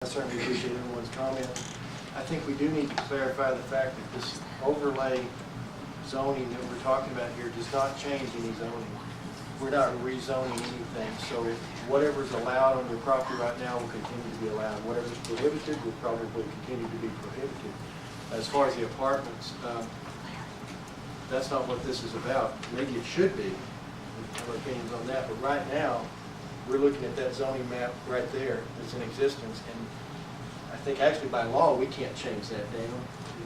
I certainly appreciate everyone's comment. I think we do need to clarify the fact that this overlay zoning that we're talking about here does not change any zoning. We're not rezoning anything, so whatever's allowed on your property right now will continue to be allowed. Whatever's prohibited will probably continue to be prohibited. As far as the apartments, that's not what this is about. Maybe it should be. I have opinions on that, but right now, we're looking at that zoning map right there that's in existence, and I think actually by law, we can't change that, Daniel.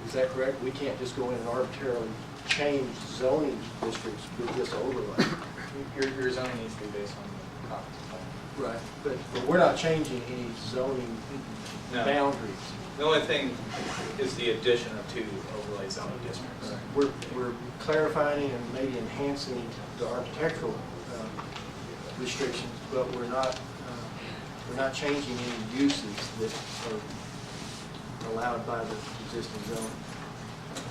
Is that correct? We can't just go in and arbitrarily change zoning districts with this overlay. Your zoning needs to be based on the comprehensive plan. Right, but we're not changing any zoning boundaries. The only thing is the addition of 2 overlay zoning districts. We're clarifying and maybe enhancing the architectural restrictions, but we're not changing any uses that are allowed by the existing zone.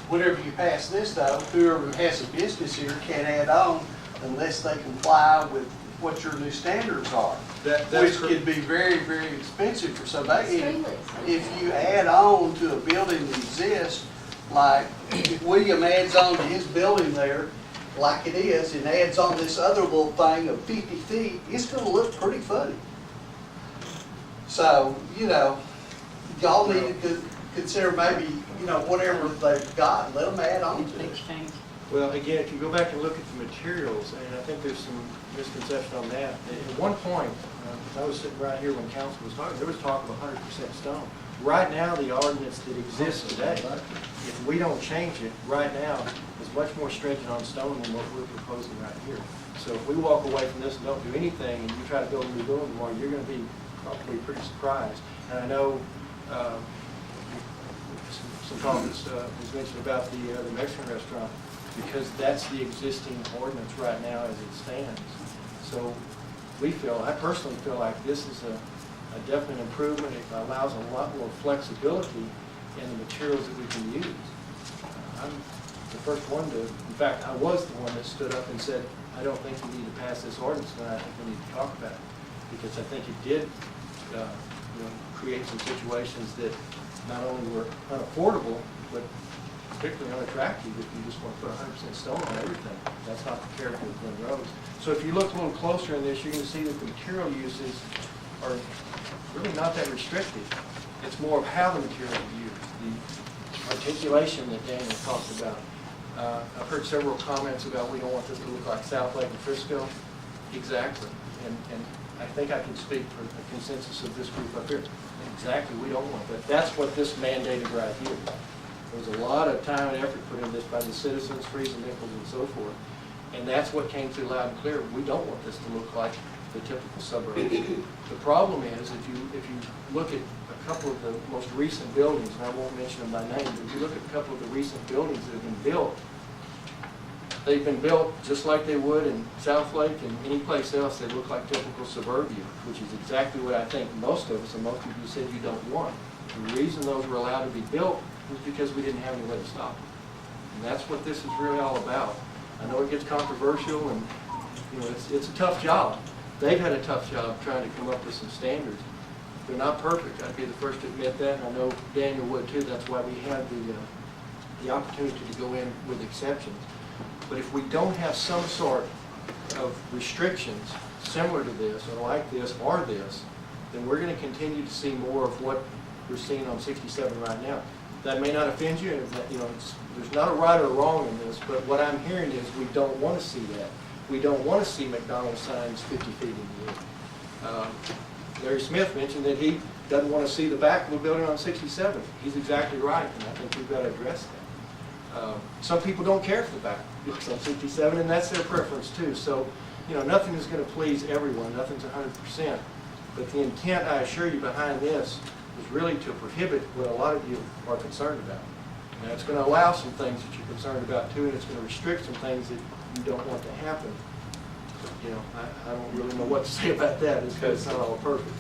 Whenever you pass this though, whoever has a business here can't add on unless they comply with what your new standards are. Which could be very, very expensive for somebody. If you add on to a building that exists, like if William adds on to his building there, like it is, and adds on this other little thing of 50 feet, it's gonna look pretty funny. So, you know, y'all need to consider maybe, you know, whatever they've got, let them add on to it. Well, again, if you go back and look at the materials, and I think there's some misconception on that. At one point, I was sitting right here when council was talking, there was talk of 100% stone. Right now, the ordinance that exists today, if we don't change it, right now, is much more stringent on stone than what we're proposing right here. So if we walk away from this and don't do anything, and you try to build a new building tomorrow, you're going to be probably pretty surprised. And I know some comments was mentioned about the Mexican restaurant, because that's the existing ordinance right now as it stands. So I personally feel like this is a definite improvement. It allows a lot more flexibility in the materials that we can use. I'm the first one to, in fact, I was the one that stood up and said, I don't think we need to pass this ordinance, and I think we need to talk about it. Because I think it did create some situations that not only were unaffordable, but particularly unattractive if you just want to put 100% stone on everything. That's not the character of Glen Rose. So if you look a little closer in this, you're going to see that the material uses are really not that restrictive. It's more of how the material is used, the articulation that Daniel talked about. I've heard several comments about we don't want this to look like South Lake and Frisco. Exactly. And I think I can speak for the consensus of this group up here. Exactly, we don't want that. That's what this mandated right here. There was a lot of time and effort put in this by the citizens, Freeze and Nichols and so forth. And that's what came through loud and clear. We don't want this to look like the typical suburb. The problem is, if you look at a couple of the most recent buildings, and I won't mention them by name, but if you look at a couple of the recent buildings that have been built, they've been built just like they would in South Lake and any place else. They look like typical suburbia, which is exactly what I think most of us and most of you said you don't want. The reason those were allowed to be built was because we didn't have any way to stop them. And that's what this is really all about. I know it gets controversial, and it's a tough job. They've had a tough job trying to come up with some standards. They're not perfect. I'd be the first to admit that, and I know Daniel would too. That's why we have the opportunity to go in with exceptions. But if we don't have some sort of restrictions similar to this, or like this, or this, then we're going to continue to see more of what we're seeing on 67 right now. That may not offend you, and there's not a right or wrong in this, but what I'm hearing is we don't want to see that. We don't want to see McDonald's signs 50 feet in the air. Larry Smith mentioned that he doesn't want to see the back of a building on 67. He's exactly right, and I think we've got to address that. Some people don't care if the back looks on 67, and that's their preference too. So, nothing is going to please everyone. Nothing's 100%. But the intent, I assure you, behind this is really to prohibit what a lot of you are concerned about. Now, it's going to allow some things that you're concerned about too, and it's going to restrict some things that you don't want to happen. But, I don't really know what to say about that. It's not all perfect.